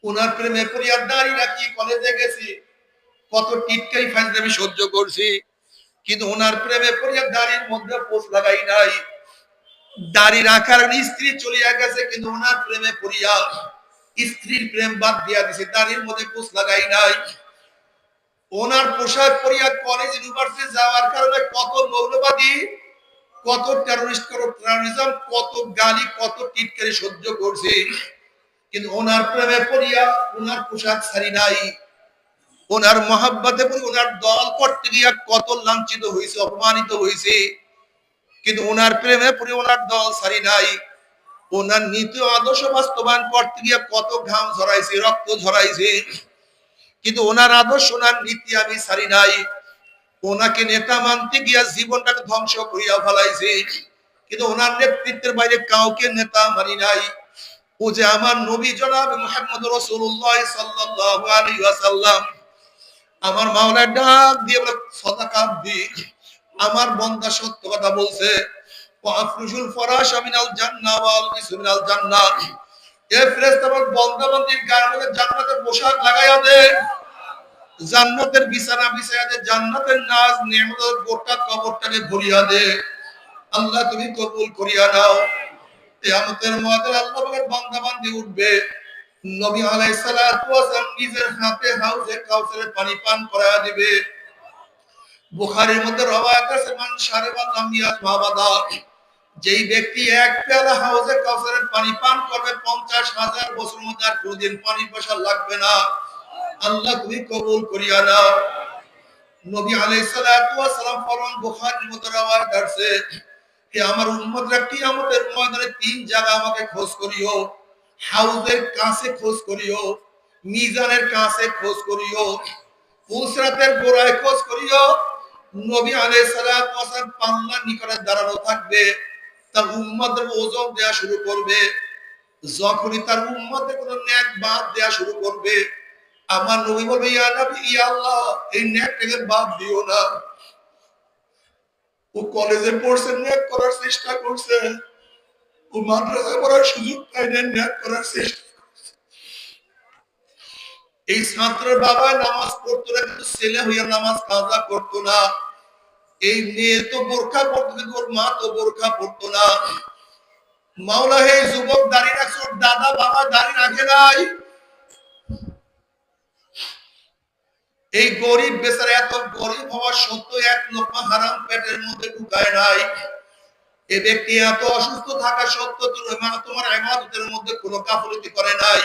ওনার প্রেমে পড়িয়া দাঁড়ি রাখি কলেজে গেছি, কত টিটকারি ফাইজলামি সহ্য করছি, কিন্তু ওনার প্রেমে পড়িয়া দাড়ির মধ্যে পোষ লাগাই নাই। দাড়ি রাখার স্ত্রী চলিয়া গেছে, কিন্তু ওনার প্রেমে পড়িয়া স্ত্রীর প্রেম বাদ দিয়া দিছে, দাড়ির মধ্যে পোষ লাগাই নাই। ওনার পোশাক পরিয়া কলেজ ইউনিভার্সিটি যাওয়ার কারণে কত মৌলবাদী, কত টেরোরিস্ট, কত টেরোরিজম, কত গালি, কত টিটকারি সহ্য করছে, কিন্তু ওনার প্রেমে পড়িয়া ওনার পোশাক ছাড়ি নাই। ওনার মহাব্বতে পড়ে ওনার দল করতে গিয়া কত লাঞ্ছিত হয়েছে, অপমানিত হয়েছে, কিন্তু ওনার প্রেমে পড়ে ওনার দল ছাড়ি নাই। ওনার নীতি আদর্শ বাস্তবায়ন করতে গিয়া কত ঘাম ঝরাইছে, রক্ত ঝরাইছে, কিন্তু ওনার আদর্শ, ওনার নীতি আমি ছাড়ি নাই। ওনাকে নেতা মানতে গিয়া জীবনটাকে ধ্বংস করিয়া ফেলাইছে, কিন্তু ওনার নেতৃত্বের বাইরে কাউকে নেতা মানি নাই। ও যে আমার নবী জনাব মুহাম্মদ রাসূলুল্লাহ সাল্লাল্লাহু আলাইহি ওয়াসাল্লাম, আমার মাওলা ডাক দিয়ে বলে, সাদাকাত দি, আমার বান্দা সত্য কথা বলছে। ওয়াফরুজুল ফরাশ মিনাল জান্নাহ ওয়াল বিসু মিনাল জান্নাহ, এ ফেরেশতা আমার বান্দা বান্দির গায়ের মধ্যে জান্নাতের পোশাক লাগাইয়া দে, জান্নাতের বিছানা বিছাইয়া দে, জান্নাতের নাজ নিয়ামতের গোটা কবরটাকে ভরিয়া দে। আল্লাহ তুমি কবুল করিয়া নাও। কিয়ামতের ময়দানে আল্লাহ পাকের বান্দা বান্দি উঠবে, নবী আলাইহিস সালাতু ওয়াস সালাম নিজের হাতে হাউজে কাউসারের পানি পান করায়া দিবে। বুখারীর মধ্যে রওয়ায়াত আছে, মান শারিবা লাম ইয়াতমা বাদা, যেই ব্যক্তি এক পেয়ালা হাউজে কাউসারের পানি পান করবে 50,000 বছর মধ্যে আর কোনদিন পানি পয়সা লাগবে না। আল্লাহ তুমি কবুল করিয়া নাও। নবী আলাইহিস সালাতু ওয়াস সালাম ফরমান, বুখারীর মধ্যে রওয়ায়াত আছে, হে আমার উম্মতরা, কিয়ামতের ময়দানে তিন জায়গা আমাকে খোঁজ করিও। হাউজের কাছে খোঁজ করিও, মিজানের কাছে খোঁজ করিও, পুলসরাতের গোড়ায় খোঁজ করিও। নবী আলাইহিস সালাতু ওয়াস সালাম পাল্লার নিকটে দাঁড়ানো থাকবে, তার উম্মতদের ওজন দেয়া শুরু করবে। যখনই তার উম্মতে কোনো নেক বাদ দেয়া শুরু করবে, আমার নবী বলবে, ইয়া নবী, ইয়া আল্লাহ, এই নেকটাকে বাদ দিও না। ও কলেজে পড়ছে, নেক করার চেষ্টা করছে, ও মাদ্রাসায় পড়ার সুযোগ পায় না, নেক করার চেষ্টা করছে। এই ছাত্রের বাবা নামাজ পড়তো না, কিন্তু ছেলে হইয়া নামাজ কাজা করতো না। এই মেয়ে তো বোরখা পড়তো, কিন্তু ওর মা তো বোরখা পড়তো না। মাওলা হে যুবক দাঁড়িয়ে রাখছে, ওর দাদা বাবা দাঁড়িয়ে রাখে নাই। এই গরিব বেচারা এত গরিব হওয়া সত্ত্বেও এক লোকমা হারাম পেটের মধ্যে ঢুকায় নাই। এ ব্যক্তি এত অসুস্থ থাকা সত্ত্বেও তোমার ইবাদতের মধ্যে কোনো গাফলতি করে নাই।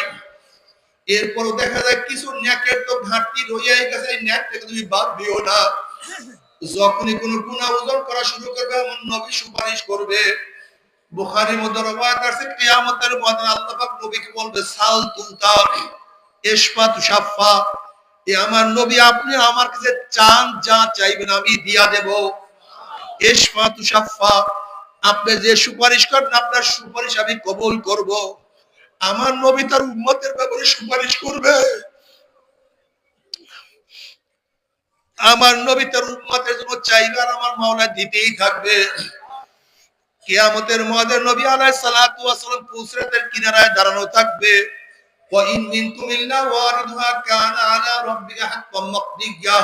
এরপরও দেখা যায় কিছু নেকের তো ঘাটতি রইয়াই গেছে, এই নেকটাকে তুমি বাদ দিও না। যখনই কোনো গুনাহ ওজন করা শুরু করবে, এমন নবী সুপারিশ করবে। বুখারীর মধ্যে রওয়ায়াত আছে, কিয়ামতের ময়দানে আল্লাহ পাক নবীকে বলবে, সাল তুতা ইশফা তুশাফা, এ আমার নবী, আপনি আমার কাছে চান, যা চাইবেন আমি দিয়া দেব। ইশফা তুশাফা, আপনি যে সুপারিশ করবেন, আপনার সুপারিশ আমি কবুল করব। আমার নবী তার উম্মতের ব্যাপারে সুপারিশ করবে, আমার নবী তার উম্মতের জন্য চাইবে, আর আমার মাওলা দিতেই থাকবে। কিয়ামতের ময়দানে নবী আলাইহিস সালাতু ওয়াস সালাম পুসরাতের কিনারায় দাঁড়ানো থাকবে। ওয়া ইন মিনকুম ইল্লা ওয়ারিদুহা কানা আলা রাব্বিকা হাক্কাম মাকদিয়া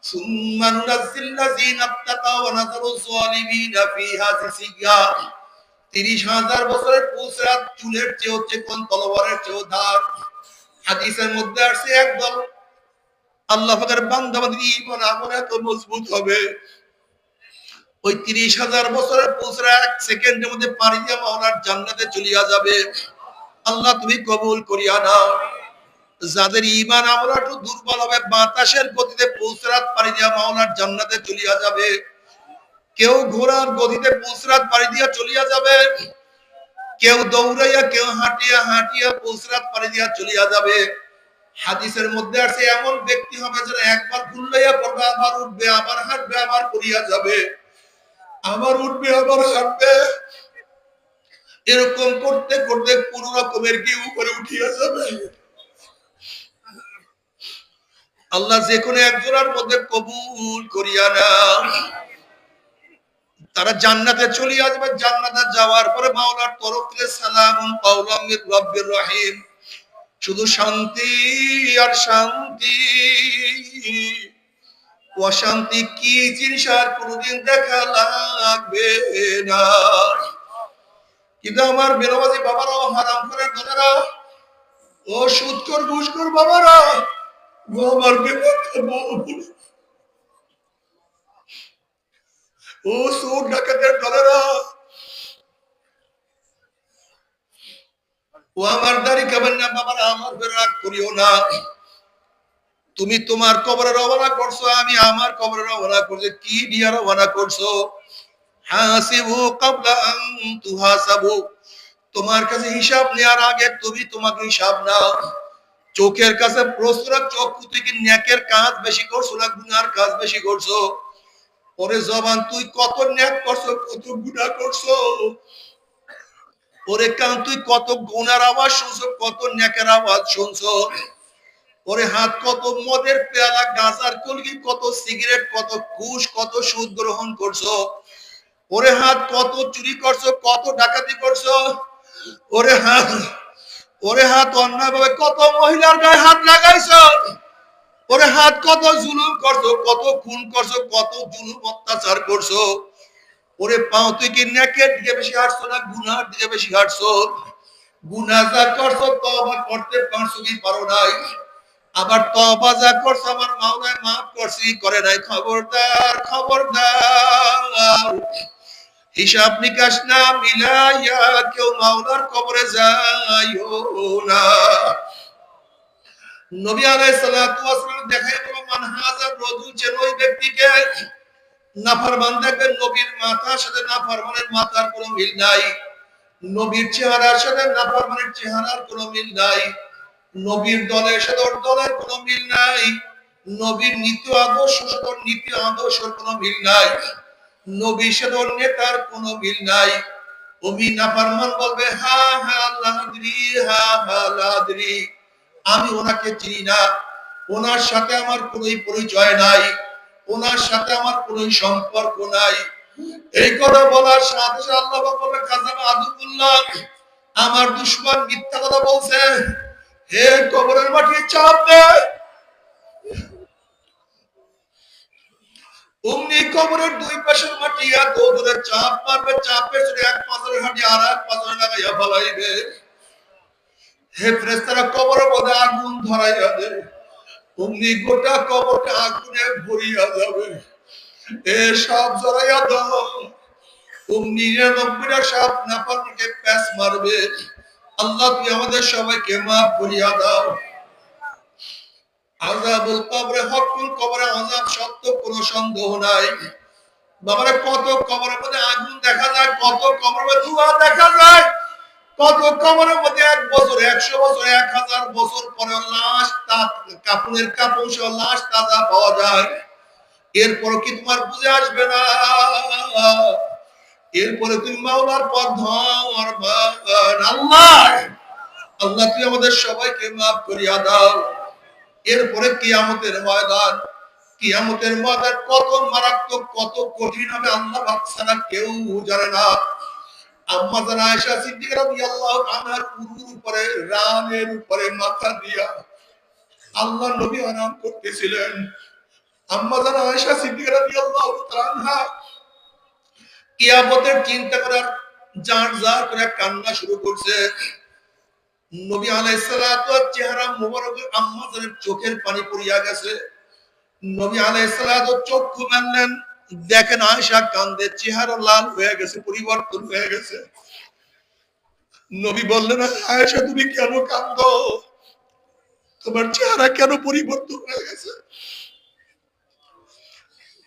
সুম্মা নুনাজ্জিল লাযিনা ইত্তাকাও ওয়া নাযারু যালিমিনা ফিহা জিসিয়া। 30,000 বছরের পুসরাত চুলের চেয়ে হচ্ছে কোন, তলোয়ারের চেয়ে ধার। হাদিসের মধ্যে আছে, একদল আল্লাহ পাকের বান্দা বান্দি ঈমান আমল এত মজবুত হবে, ওই 30,000 বছরের পুসরা এক সেকেন্ডের মধ্যে পাড়ি দিয়ে মাওলার জান্নাতে চলিয়া যাবে। আল্লাহ তুমি কবুল করিয়া নাও। যাদের ঈমান আমল একটু দুর্বল হবে, বাতাসের গতিতে পুসরাত পাড়ি দিয়া মাওলার জান্নাতে চলিয়া যাবে। কেউ ঘোড়ার গতিতে পুসরাত পাড়ি দিয়া চলিয়া যাবে, কেউ দৌড়াইয়া, কেউ হাঁটিয়া হাঁটিয়া পুসরাত পাড়ি দিয়া চলিয়া যাবে। হাদিসের মধ্যে আছে, এমন ব্যক্তি হবে যারা একবার ঘুরলাইয়া পড়বে, আবার উঠবে, আবার হাঁটবে, আবার পড়িয়া যাবে, আবার উঠবে, আবার হাঁটবে, এরকম করতে করতে কোন রকমের কি উপরে উঠিয়া যাবে। আল্লাহ যে কোনো একজনের মধ্যে কবুল করিয়া নাও। তারা জান্নাতে চলিয়া যাবে। জান্নাতে যাওয়ার পরে মাওলার তরফ থেকে সালামুন কাওলাম মির রাব্বির রহিম, শুধু শান্তি আর শান্তি। অশান্তি কি জিনিস আর কোনোদিন দেখা লাগবে না। কিন্তু আমার বেনামাজি বাবারাও, হারাম করে দলেরা, ও সুদখোর ঘুষখোর বাবারা, ও আমার ও সুদ ডাকাতের দলেরা, ও আমার দাড়ি খাবেন না বাবারা, আমার বের রাগ করিও না। তুমি তোমার কবরে রওনা করছো, আমি আমার কবরে রওনা করছি। কি নিয়ে রওনা করছো? হাসিবু ক্বাবলা আন তুহাসাবু। তোমার কাছে হিসাব নেওয়ার আগে তুমি তোমাকে হিসাব নাও। চোখের কাছে প্রশ্ন, চোখ তুই কি নেকের কাজ বেশি করছো না গুনার কাজ বেশি করছো? ওরে জবান, তুই কত নেক করছো, কত গুনাহ করছো? ওরে কান, তুই কত গুনার আওয়াজ শুনছো, কত নেকের আওয়াজ শুনছো? ওরে হাত, কত মদের পেয়ালা, গাঁজার কলগি, কত সিগারেট, কত ঘুষ, কত সুদ গ্রহণ করছো? ওরে হাত, কত চুরি করছো, কত ডাকাতি করছো? ওরে হাত, ওরে হাত, অন্যায় ভাবে কত মহিলার গায়ে হাত লাগাইছো? ওরে হাত, কত জুলুম করছো, কত খুন করছো, কত জুলুম অত্যাচার করছো? ওরে পাও, তুই কি নেকের দিকে বেশি হাঁটছো না গুনার দিকে বেশি হাঁটছো? গুনাহ যা করছো তওবা করতে পারছো কি পারো নাই? আবার তওবা যা করছো আমার মাওলায় মাফ করছি করে নাই। খবরদার, খবরদার, হিসাব নিকাশ না মিলাইয়া কেউ মাওলার কবরে যাইও না। নবী আলাইহিস সালাতু ওয়াস সালাম দেখাই বলো, মান হাজার রাজুল, যে ওই ব্যক্তিকে নাফরমান দেখবেন, নবীর মাথার সাথে নাফরমানের মাথার কোনো মিল নাই, নবীর চেহারার সাথে নাফরমানের চেহারার কোনো মিল নাই, নবীর দলের সাথে ওর দলের কোনো মিল নাই, নবীর নীতি আদর্শ সাথে ওর নীতি আদর্শের কোনো মিল নাই, নবীর সাথে ওর নেতার কোনো মিল নাই। ওমি নাফরমান বলবে, হা হা লাদরি, হা হা লাদরি, আমি ওনাকে চিনি না, ওনার সাথে আমার কোনো পরিচয় নাই, ওনার সাথে আমার কোনো সম্পর্ক নাই। এই কথা বলার সাথে সাথে আল্লাহ বলে, কাযাবা আদুল্লাহ, আমার দুশমন মিথ্যা কথা বলছে। হে কবরের মাটি চাপ দে। অমনি কবরের দুই পাশের মাটি এত দূরে চাপ মারবে, চাপের সাথে এক পাথরে হাঁটি আর এক পাথরে লাগাইয়া ফেলাইবে। হে ফেরেশতারা, কবরের মধ্যে আগুন ধরাইয়া দে। অমনি গোটা কবরটা আগুনে ভরিয়া যাবে। এ সব জড়াইয়া দাও। অমনি ৯৯টা সাপ নাফরমানকে প্যাঁচ মারবে। আল্লাহ, তুই আমাদের সবাইকে মাফ করিয়া দাও। আযাবুল কবরে হকুল, কবরে আযাব সত্য, কোনো সন্দেহ নাই। বাবারে, কত কবরের মধ্যে আগুন দেখা যায়, কত কবরের মধ্যে ধোঁয়া দেখা যায়, কত কবরের মধ্যে ১ বছর, ১০০ বছর, ১০০০ বছর পরে লাশ, কাপড়ের কাপড় সহ লাশ তাজা পাওয়া যায়। এরপর কি তোমার বুঝে আসবে না? এরপরে তুমি মাওলার পথ ধরবা। আল্লাহ, আল্লাহ, তুই আমাদের সবাইকে মাফ করিয়া দাও। এরপরে কিয়ামতের ময়দান, কিয়ামতের ময়দান কত মারাত্মক, কত কঠিন হবে আল্লাহ পাক ছাড়া কেউ জানে না। আম্মা জানা আয়েশা সিদ্দিকা রাদিয়াল্লাহু আনহার উরুর উপরে, রানের উপরে মাথা দিয়া আল্লাহ নবী আরাম করতেছিলেন। আম্মা জানা আয়েশা সিদ্দিকা রাদিয়াল্লাহু আনহা কিয়ামতের চিন্তা করার জার জার করে কান্না শুরু করছে। নবী আলাইহিস সালাতু চেহারা মোবারকের আম্মা জানের চোখের পানি পড়িয়া গেছে। নবী আলাইহিস সালাতু চক্ষু মেললেন, দেখেন আয়েশা কান্দে, চেহারা লাল হয়ে গেছে, পরিবর্তন হয়ে গেছে। নবী বললেন, আয়েশা তুমি কেন কাঁদো? তোমার চেহারা কেন পরিবর্তন হয়ে গেছে?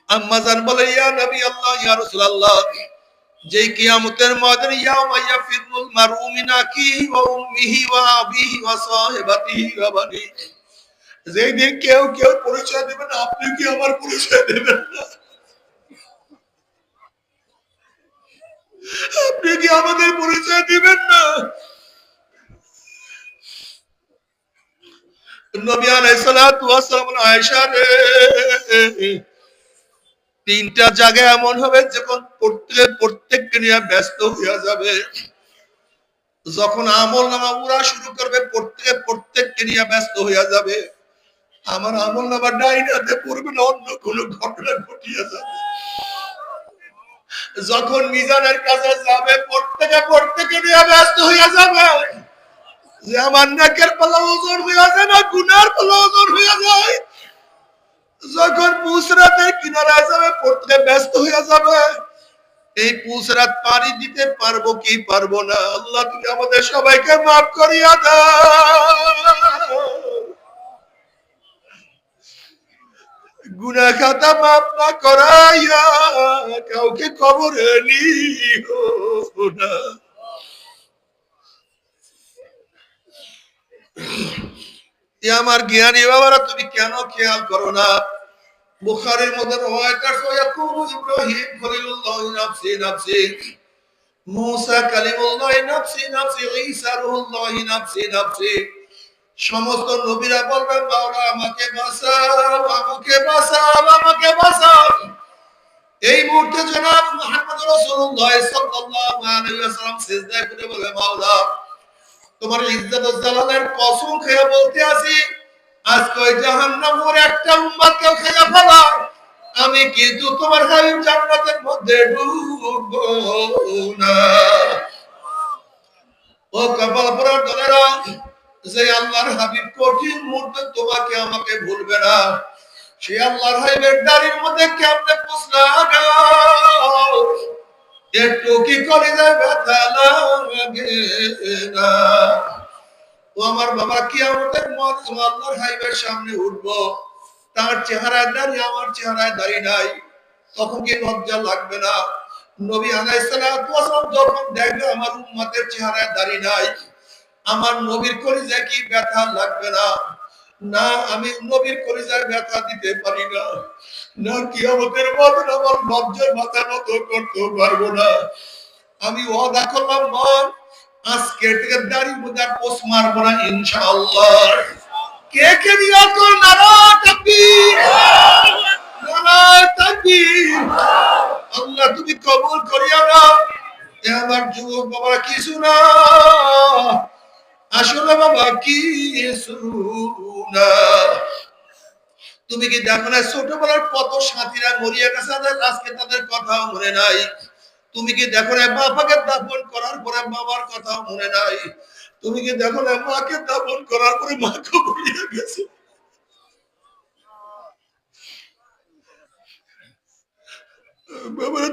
আম্মা জান বলে, ইয়া নবী আল্লাহ, ইয়া রাসূলুল্লাহ, যে কিয়ামতের ময়দানে ইয়াউমা ইয়াফিরুল মারউ মিন আখিহি ওয়া উম্মিহি ওয়া আবিহি ওয়া সাহিবাতিহি ওয়া বানিহি, যেই দিন কেউ কেউ পরিচয় দেবেন, আপনি কি আমার পরিচয় দেবেন না? আপনি কি আমাদের পরিচয় দিবেন না? নবী আলাইহিস সালাতু ওয়াস সালাম, আয়েশা রে, ৩টা জায়গায় এমন হবে যখন প্রত্যেককে নিয়ে ব্যস্ত হয়ে যাবে। যখন আমল নামা উড়া শুরু করবে, প্রত্যেককে নিয়ে ব্যস্ত হইয়া যাবে। আমার আমল নামা ডাইনাতে পড়বে না, অন্য কোন ঘটনা ঘটিয়ে যাবে। যখন মিজানের কাছে যাবে, প্রত্যেকে নিয়ে ব্যস্ত হইয়া যাবে যে আমার নেকের পাল্লা ওজন হইয়া যায় না, গুনার পাল্লা ওজন হইয়া যায়। যখন পুসরাতের কিনারায় যাবে, প্রত্যেকে ব্যস্ত হইয়া যাবে এই পুসরাত পারি দিতে পারবো কি পারবো না। আল্লাহ তুমি আমাদের সবাইকে মাফ করিয়া দাও। গুনাহ খাতা মাফ না করাইয়া কাউকে কবরে নিও না। আমার জ্ঞানী বাবারা, তুমি কেন খেয়াল করো না? বুখারীর মধ্যে রওয়ায়াত আছে, ইয়াকুলু ইব্রাহিম খলিলুল্লাহ নাফসি নাফসি, মুসা কালিমুল্লাহ নাফসি নাফসি, ঈসা রূহুল্লাহ নাফসি নাফসি। সমস্ত নবীরা বলবেন মাওলা আমাকে বাঁচাও, আমাকে বাঁচাও, আমাকে বাঁচাও। এই মুহূর্তে জনাব মুহাম্মদ রাসূলুল্লাহ সাল্লাল্লাহু আলাইহি ওয়াসাল্লাম সিজদায় পড়ে বলে, মাওলা তোমার ইজ্জত ও জালালের কসম খেয়ে বলতে আছি, আজকে ওই জাহান্নামের একটা উম্মতকে খেয়ে ফেলা, আমি কিন্তু তোমার হাবিব জান্নাতের মধ্যে ঢুকবো না। ও কপাল পোড়ার দলেরা, যে আল্লাহর হাবিব কঠিন মুহূর্তে তোমাকে আমাকে ভুলবে না, সে আল্লাহর হাবিবের দাড়ির মধ্যে কেমনে পোছলা গাও, একটু কি করে ব্যথা লাগে না? ও আমার বাবা, কিয়ামতের মাঠে আল্লাহর হাবিবের সামনে উঠবো, তার চেহারায় দাঁড়িয়ে আমার চেহারায় দাঁড়িয়ে নাই, তখন কি লজ্জা লাগবে না? নবী আলাইহিস সালাতু ওয়াস সালাম যখন দেখবে আমার উম্মতের চেহারায় দাঁড়িয়ে নাই, আমার নবীর কলিজায় কি ব্যথা লাগবে না? না, আমি নবীর কলিজায় ব্যথা দিতে পারি না, না কিয়ামতের মাঠে আমার লজ্জার মাথা নত করতে পারবো না। আমি ওয়াদা করলাম, মন আজকে থেকে দাড়ির মধ্যে আর পোষ মারবো না ইনশাআল্লাহ। কে কে নিয়ত নারা তাকবীর, নারা তাকবীর। আল্লাহ তুমি কবুল করিয়া নাও। এ আমার যুবক বাবারা, কিছু না, আসলে বাবা কিছু না। তুমি কি দেখো না ছোটবেলার কত সাথীরা মরিয়া গেছে, আজকে তাদের কথাও মনে নাই? তুমি কি দেখো না বাবাকে দাফন করার পরে বাবার কথাও মনে নাই? তুমি কি দেখো না মাকে দাফন করার পরে মাকে মরিয়া গেছে?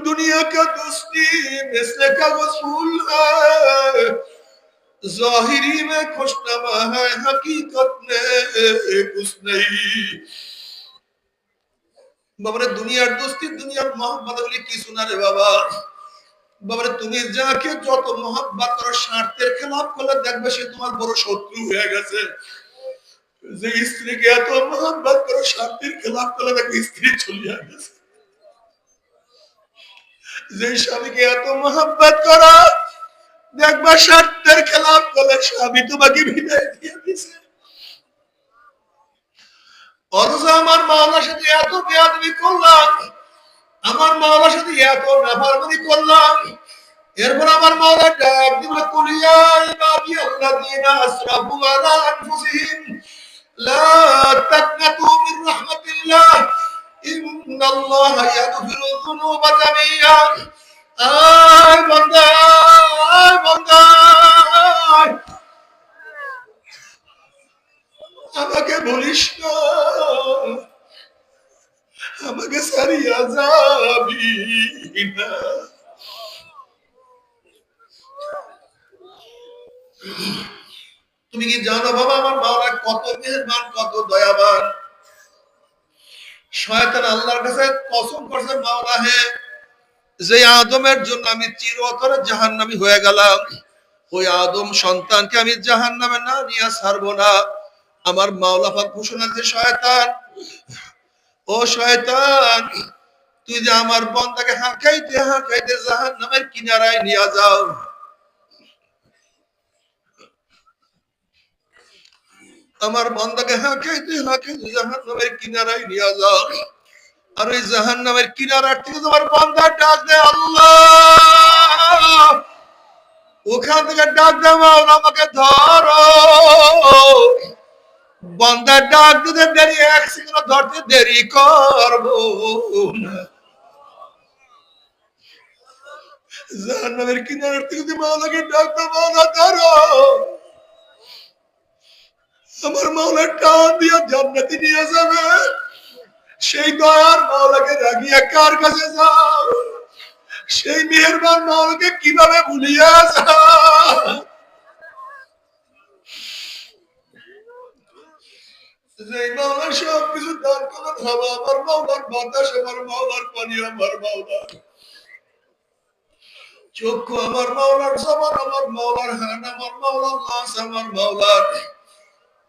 दुनिया का दोस्ती मिसले कागज फूल है, जाहिरी में खुशनमा है, हकीकत में कुछ नहीं। বাবারে দুনিয়ার দোস্তি, দুনিয়ার মহব্বত বলে কিছু না রে বাবা। বাবারে তুমি যাকে যত মহব্বত করো, স্বার্থের খেলাপ করলে দেখবে সে তোমার বড় শত্রু হয়ে গেছে। যে স্ত্রীকে এত মহব্বত করো, স্বার্থের খেলাপ করলে দেখবে স্ত্রী চলিয়া গেছে। যে স্বামীকে এত মহব্বত করো, দেখবা স্বার্থের খেলাপ করলে স্বামী তোমাকে বিদায় দিয়ে দিছে। অথচ আমার মাওলার সাথে এত বেয়াদবি করলাম, আমার মাওলার সাথে এত নাফরমানি করলাম, এরপর আমার মাওলা ডাক দিল, কুলিয়া ইবাদি আল্লাযীনা আসরাফু আলা আনফুসিহিম লা তাকনাতু মির রাহমাতিল্লাহ ইন্নাল্লাহা ইয়াগফিরু যুনুবা জামিআ। আয় বান্দা, আয় বান্দা, আমাকে বলিস না, আমাকে ছাড়িয়া যাবি না। তুমি কি জানো বাবা, আমার মাওলা কত মেহেরবান, কত দয়াবান। শয়তান আল্লাহর কাছে কসম করছে, মাওলা হে, যে আদমের জন্য আমি চিরতরে জাহান্নামী হয়ে গেলাম, ওই আদম সন্তানকে আমি জাহান্নামে না নিয়ে ছাড়বো না। আমার মাওলা পাক ঘোষণা দিয়েছে, শয়তান, ও শয়তান, তুই যে আমার বান্দাকে হাঁকাইতে হাঁকাইতে জাহান্নামের কিনারায় নিয়ে যাও। আমার বান্দাকে হাঁকাইতে হাঁকাইতে জাহান্নামের কিনারায় নিয়ে যাও। আর ওই জাহান্নামের কিনারার থেকে তোমার বান্দা ডাক দেয়, আল্লাহ ওখান থেকে ডাক দে মাওলা আমাকে ধরো। বান্দা ডাক দিতে দেরি, এক সেকেন্ড ধরতে দেরি করবো না। জাহান্নামের কিনারে থেকে যদি মাওলাকে ডাক দে মাওলা ধরো, আমার মাওলা টান দিয়া জান্নাতে নিয়ে যাবে। সেই দয়ার মাওলাকে রাগিয়া কার কাছে যাও, সেই মেহেরবান মাওলাকে কিভাবে ভুলিয়া যাও। যে মাওলা সব কিছু দান করলেন, হাওয়া আমার মাওলার, বাতাস আমার মাওলার, পানি আমার মাওলার, চক্ষু আমার মাওলার, জবান আমার মাওলার, হাত আমার মাওলার, নাস আমার মাওলার।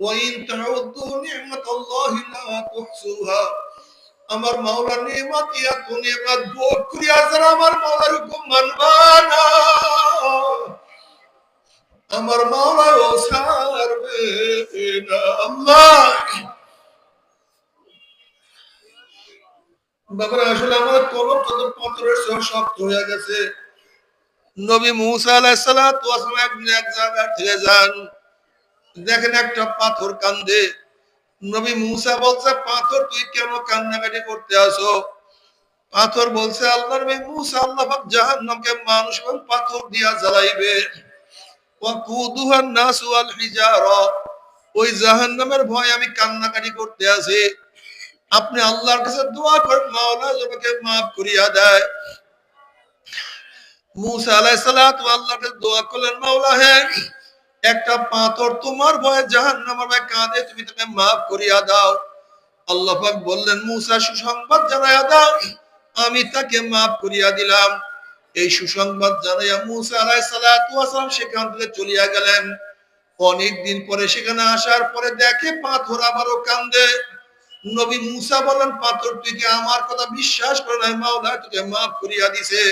ওয়াইন তাউদ্দু নি'মাতাল্লাহি লা তুহসুহা। আমার মাওলার নিয়ামত এত নিয়ামত ভোগ করিয়া যারা আমার মাওলার হুকুম মানবা না, আমার মাওলা ও ছাড়বে না। আল্লাহ বাবারা, আসলে আমার কলম তত পাথরের শক্ত হয়ে গেছে। নবী মুসা আলাইহিস সালাতু ওয়াস সালাম একদিন এক জায়গা থেকে যান, দেখেন একটা পাথর কান্দে। নবী মুসা বলছে, পাথর তুই কেন কান্নাকাটি করতে আসো? পাথর বলছে, আল্লাহর নবী মুসা, আল্লাহ পাক জাহান্নামকে মানুষ এবং পাথর দিয়া জ্বালাইবে। ওয়াকুদুহান নাস ওয়াল হিজারা, ওই জাহান্নামের ভয় আমি কান্নাকাটি করতে আছি। আপনি আল্লাহর কাছে দোয়া করেন, মাওলা আমাকে maaf করিয়া দেয়। মুসা আলাইহিস সালাতু আল্লাহর কাছে দোয়া করলেন, মাওলা হে, একটা পাথর তোমার ভয়ে জাহান্নামের ভয়ে কাঁদে, তুমি তাকে maaf করিয়া দাও। আল্লাহ পাক বললেন, মুসা সুসংবাদ জানাইয়া দাও, আমি তাকে maaf করিয়া দিলাম। এই সুসংবাদ জানাইয়া মুসা আলাইহিস সালাতু ওয়াস সালাম সেখান থেকে চলিয়া গেলেন। অনেকদিন পরে সেখানে আসার পরে দেখে পাথর আবারও কান্দে। নবী মুসা বলেন, পাথর তুই কি আমার কথা বিশ্বাস করে নাই? মাওলা তোকে maaf করিয়া দিছে।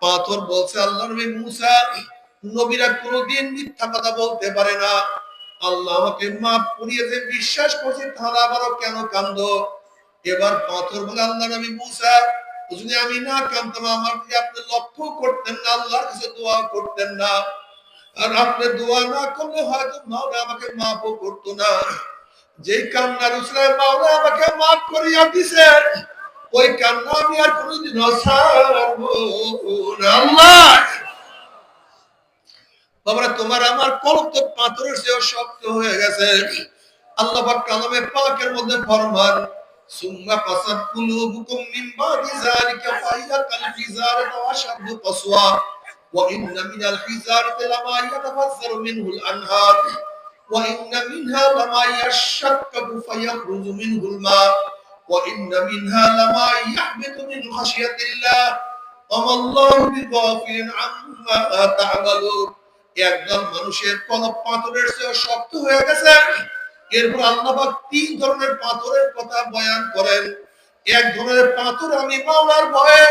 পাথর বলছে, আল্লাহ নবী মুসা, নবীরা কোনোদিন মিথ্যা কথা বলতে পারে না। আল্লাহ আমাকে maaf করিয়ে যে বিশ্বাস করছি, তাহলে আবারও কেন কান্দো? এবার পাথর বলে, আল্লাহ নবী মুসা, যদি আমি না কান্দতাম, আমার দিকে আপনি লক্ষ্য করতেন না, আল্লাহর কাছে দোয়া করতেন না। আর আপনি দোয়া না করলে হয়তো মাওলা আমাকে মাফও করতো না। যেই কান্নার উসরায় মাওলা আমাকে মাফ করিয়া দিছে, ওই কান্না আমি আর কোনোদিন ছাড়বো না। আল্লাহ বাবারা, তোমার আমার কলম তো পাথরের চেয়েও শক্ত হয়ে গেছে। আল্লাহ পাক কালামে পাকের মধ্যে ফরমান, সুম্মা কাসাত কুলুবুকুম মিন বাদি যালিকা ফাহিয়া কাল হিজারাতি ওয়া আশাদ্দু কাসওয়া ওয়া ইন্না মিনাল হিজারাতি লামা ইয়াতাফাজ্জারু মিনহুল আনহার ওয়া ইন্না মিনহা লামা ইয়াশাক্কাকু ফায়াখরুজু মিনহুল মা ওয়া ইন্না মিনহা লামা ইয়াহবিতু মিন খাশিয়াতিল্লাহ ওয়া মাল্লাহু বিগাফিলিন আম্মা তা'মালুন। একদল মানুষের কলব পাথরের চেয়ে শক্ত হয়ে গেছে। এরপর আল্লাহ পাক তিন ধরনের পাথরের কথা বয়ান করেন। এক ধরনের পাথর আমি মাওলার ভয়ে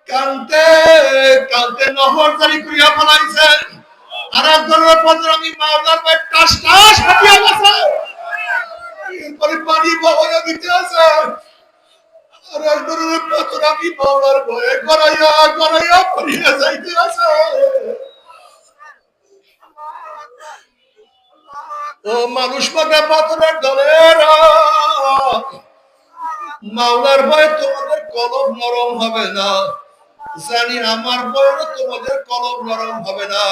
কানতে কানতে নহর জারি করিয়া ফেলাইছে। আর এক ধরনের পাথর আমি মাওলার ভয়ে টাস টাস ফাটিয়া গেছে, এরপরে পানি বহয়া দিতে আছে। আর এক ধরনের পাথর আমি মাওলার ভয়ে গড়াইয়া গড়াইয়া পড়িয়া যাইতে আছে। ও মানুষ মাথা পাথরের দলের, মাওলার ভয়ে তোমাদের কলব নরম হবে না। জানি আমার ভয়ে তোমাদের কলব নরম হবে না।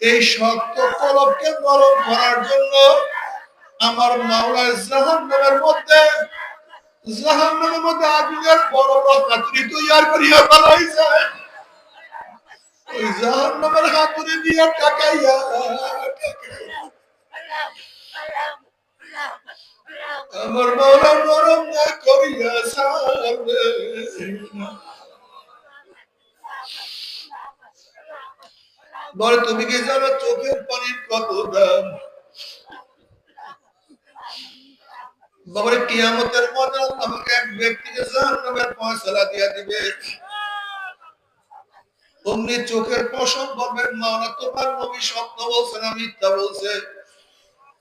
এই শক্ত কলবকে নরম করার জন্য আমার মাওলা জাহান্নামের মধ্যে আগুনের বড় বড় হাতুড়ি তৈরি করিয়া ফেলাইছে। ওই জাহান্নামের হাতুড়ি দিয়ে টাকাইয়া আমার মাওলা নরম না করিয়া ছাড়বে। বলে, তুমি কি জানো চোখের পানির কত দাম? বাবার কিয়ামতের মধ্যে আমাকে এক ব্যক্তিকে জাহান্নামের ফয়সালা দিয়া দিবে। অমনি চোখের পশম বলবেন, মাওলা তোমার নবী সত্য বলছে না মিথ্যা বলছে?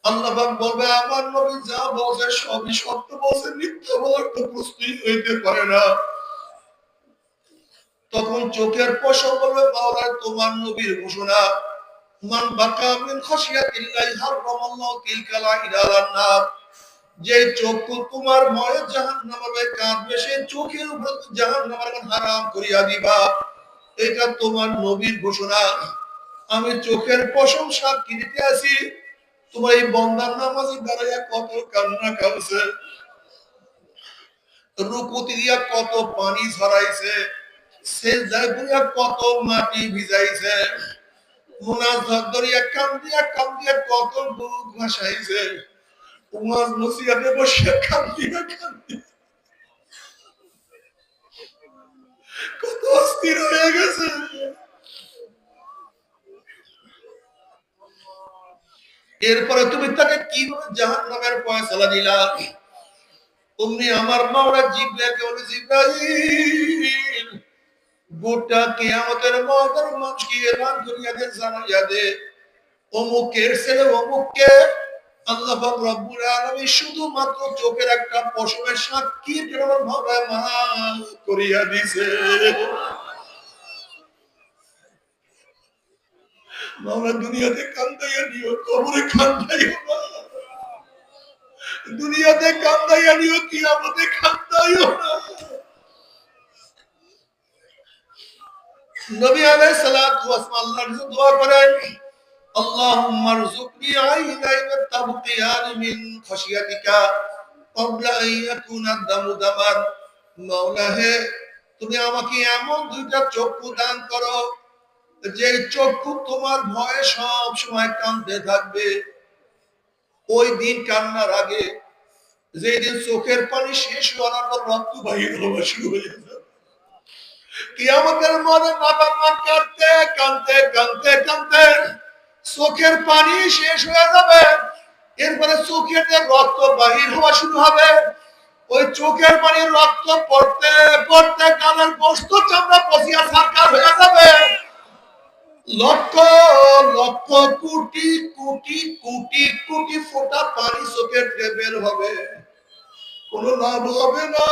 আল্লাহ পাক বলবে, আমার নবী যা বলছে সবই সত্য বলছে, মিথ্যা বলার তো প্রশ্নই হইতে পারে না। তখন চোখের পশম বলবে মাওলা তোমার নবীর ঘোষণা মান বাকা মিন খাশিয়াতিল্লাহি হারামাল্লাহু তিলকাল আইনা আলান নার। যে চক্ষু তোমার ভয়ে জাহান্নামে কাঁদবে সেই চোখের উপর জাহান্নাম হারাম করিয়া দিবা, এটা তোমার নবীর ঘোষণা। আমি চোখের পশম সাক্ষী দিতে আছি তোমার এই বন্দার নামাজে দাঁড়াইয়া কত কান্না কাঁদছে, রুকুতে দিয়া কত পানি ঝরাইছে, সেজদায় করিয়া কত মাটি ভিজাইছে, মুনাজাত করিয়া কান্দিয়া কত বুক ভাসাইছে, ওয়াজ নসিহতে বসে কান্দিয়া কত অস্থির হয়ে গেছে। এরপরে তুমি তাকে কিভাবে জাহান্নামের ফয়সালা দিলা? তুমি আমার মাওলা জিবরাইলকে বলে জিবরাইল গোটা কিয়ামতের ময়দান মানুষকে এলান করিয়া দে, জানাইয়া দে অমুকের ছেলে অমুককে আল্লাহ পাক রব্বুল আলামিন শুধুমাত্র চোখের একটা পশমের সাক্ষীর কারণে মাওলা মাফ করিয়া দিছে। মাওলা দুনিয়াতে কান্দাইয়া নিও, কবরে কান্দাইও না। দুনিয়াতে কান্দাইয়া নিও, কিয়ামতে কান্দাইও না। নবী আলাইহিস সালাতু ওয়াস সালাম আল্লাহর কাছে দোয়া করেন আল্লাহুম্মা রযুকনি আইনাইন তাবকিয়ান মিন খাশিয়াতিকা ক্বাবলা আন ইয়াকুনা দামু দামান। মাওলা হে তুমি আমাকে এমন দুইটা চক্ষু দান করো যে চক্ষু তোমার ভয়ে সব সময় কাঁদতে থাকবে। ওই দিন কান্নার আগে যেদিন চোখের পানি শেষ হওয়ার পর রক্ত বাহির হওয়া শুরু হয়ে যাবে, কিয়ামতের ময়দানে নাফরমান কাঁদতে কাঁদতে কাঁদতে কাঁদতে চোখের পানি শেষ হয়ে যাবে। এরপরে চোখের যে রক্ত বাহির হওয়া শুরু হবে, ওই চোখের পানির রক্ত পড়তে পড়তে গালের গোশত চামড়া পচিয়া ছারখার হয়ে যাবে। লক্ষ লক্ষ কোটি কোটি কোটি কোটি ফোঁটা পানি চোখের বের হবে, কোনো লাভ হবে না,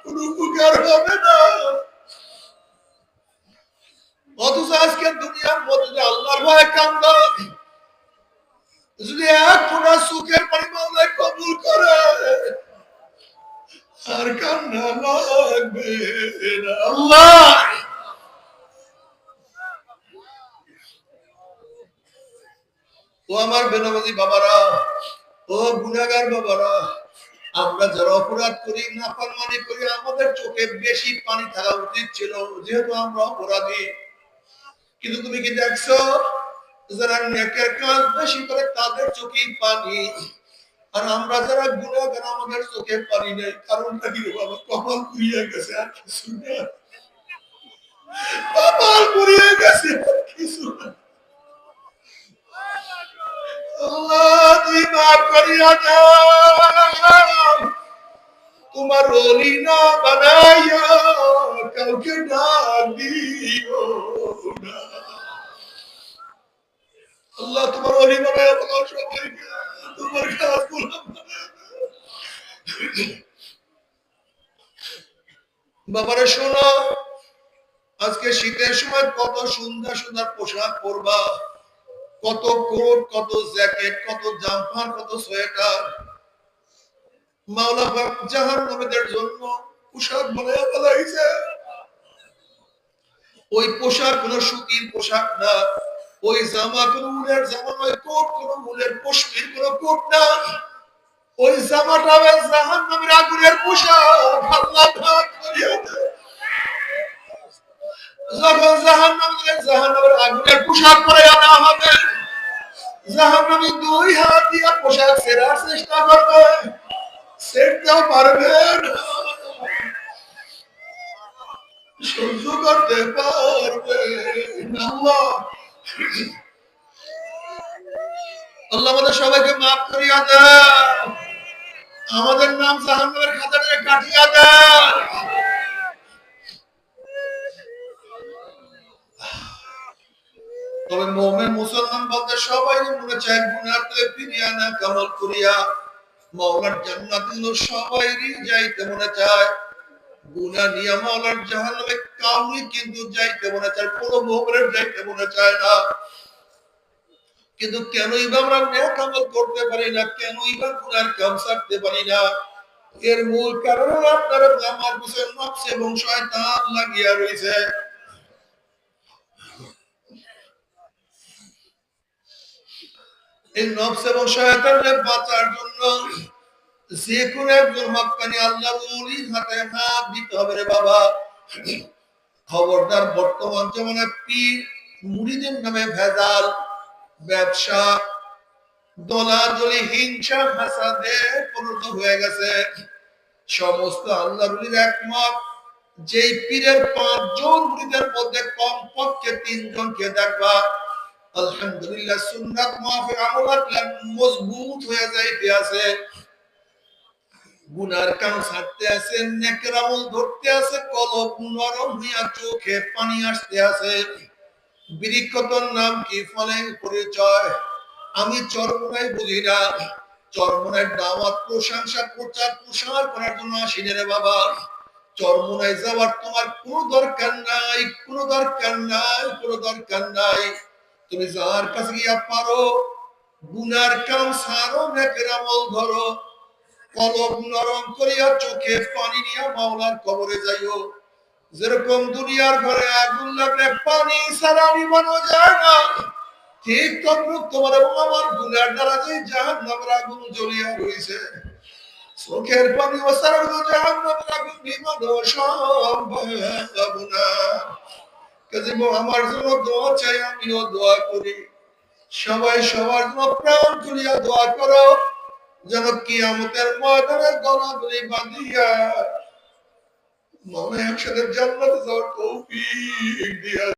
কোনো উপকার হবে না। অথচ আজকে দুনিয়ার মধ্যে আল্লাহর ভয়ে কান্দা, যদি এক ফোঁটা চোখের পানি মাওলা কবুল করে আর কান্না লাগবে না। আল্লাহ ও আমার বেনামাজি বাবারা, ও গুনাহগার বাবারা, আমরা যারা অপরাধ করি নাফরমানি করি আমাদের চোখে বেশি পানি থাকা উচিত ছিল, যেহেতু আমরা অপরাধী। কিন্তু তুমি কি দেখছো যারা নেকের কাজ বেশি করে তাদের চোখে পানি, আর আমরা যারা গুনাহগার আমাদের চোখে পানি নেই। কারণটা কি বাবা? কপাল পুড়িয়ে গেছে, আর কিছু না। কপাল পুড়িয়ে গেছে, আর কিছু না। আল্লাহ তুমি মাফ করিয়া দাও, তোমার ওলি না বানাইয়া কাউকে ডাক দিও না। আল্লাহ তোমার ওলি বানাইয়া বলো সবাইকে তোমার কাজ করলাম। বাবারা শোনো, আজকে শীতের সময় কত সুন্দর সুন্দর পোশাক পরবা, কত কোট, কত জ্যাকেট, কত জাম্পার, কত সোয়েটার মাওলা পাক জাহান্নামীদের জন্য পোশাক বানায়া বানাইছে। ওই পোশাক কোন সুতির পোশাক না, ওই জামা কোন উলের জামা নয়, কোট কোন উলের পশমির কোন কোট না। ওই জামাটা হবে জাহান্নামের আগুনের পোশাক। আল্লাহ পাক করিয়া দেয়, যখন জাহান্নামের আগুনের পোশাক পরে আনা হবে, জাহান্নামী দুই হাত দিয়ে পোশাক ছেড়ার চেষ্টা করবে, ছেড়তেও পারবে না, সহ্য করতে পারবে না। আল্লাহ আমাদের সবাইকে মাফ করিয়া দেয়, আমাদের নাম জাহান্নামের খাতা থেকে কাটিয়া দেয়। তবে মুমিন মুসলমান বলতে সবাই মনে চায় গুনাহ থেকে ফিরিয়া না কামাল করিয়া মাওলার জান্নাতে সবাইরই যাইতে মনে চায়। গুনাহ নিয়ে মাওলার জাহান্নামে কাউরি কিন্তু যাইতে মনে চায়, কোনো মুমিনের যাইতে মনে চায় না। কিন্তু কেনই বা আমরা নেক আমল করতে পারি না, কেনই বা গুনার কাম ছাড়তে পারি না? এর মূল কারণ আপনার আমার পিছনে নফস এবং শয়তান লাগিয়া রয়েছে। এই নফস এবং শয়তানের বাঁচার জন্য যে কোনো একজন হক্কানি আল্লাহর ওলির হাতে হাত দিতে হবে রে বাবা। খবরদার, বর্তমান জমানায় পীর মুরিদের নামে ভেজাল, ব্যবসা, দলাদলি, হিংসা, হাসাদে পরিণত হয়ে গেছে। সমস্ত আল্লাহর ওলির একমত, যেই পীরের 5 জন মুরিদের মধ্যে কমপক্ষে 3 জনকে দেখবা আলহামদুলিল্লাহ সুন্নাত মাফিক আমলাত মজবুত হয়ে যাইতে আছে, গুনার কাম ছাড়তে আছে, নেকের আমল ধরতে আছে, কলব নরম হইয়া চোখে পানি আসতে আছে। বৃক্ষতর নাম কি, ফলের পরিচয় আমি চরমনায় বুঝি না। চরমনায় দাওয়াত, প্রশংসা, প্রচার প্রসার করার জন্য আসিনি রে বাবা। চরমনায় যাওয়ার তোমার কোনো দরকার নাই, কোনো দরকার নাই, কোনো দরকার নাই। তুমি যার কাছে গিয়া পারো গুনার কাম ছাড়ো, নেকের আমল ধরো, কলব নরম করিয়া চোখে পানি নিয়া মাওলার কবরে যাইও। যেরকম দুনিয়ার ঘরে আগুন লাগলে পানি ছাড়া নিবানো যায় না, ঠিক তদ্রুপ তোমার এবং আমার গুনার দ্বারা যে জাহান্নামের আগুন জ্বলিয়া রয়েছে, চোখের পানি ও ছাড়া জাহান্নামের আগুন নিবানো সম্ভব না। কাজেই আমার জন্য দোয়া চাই, আমিও দোয়া করি। সবাই সবার জন্য প্রাণ খুলিয়া দোয়া করো, যেন কিয়ামতের ময়দানে গলাগলি বাঁধিয়া মনে একসাথে জান্নাতে যাওয়ার তৌফিক দিয়া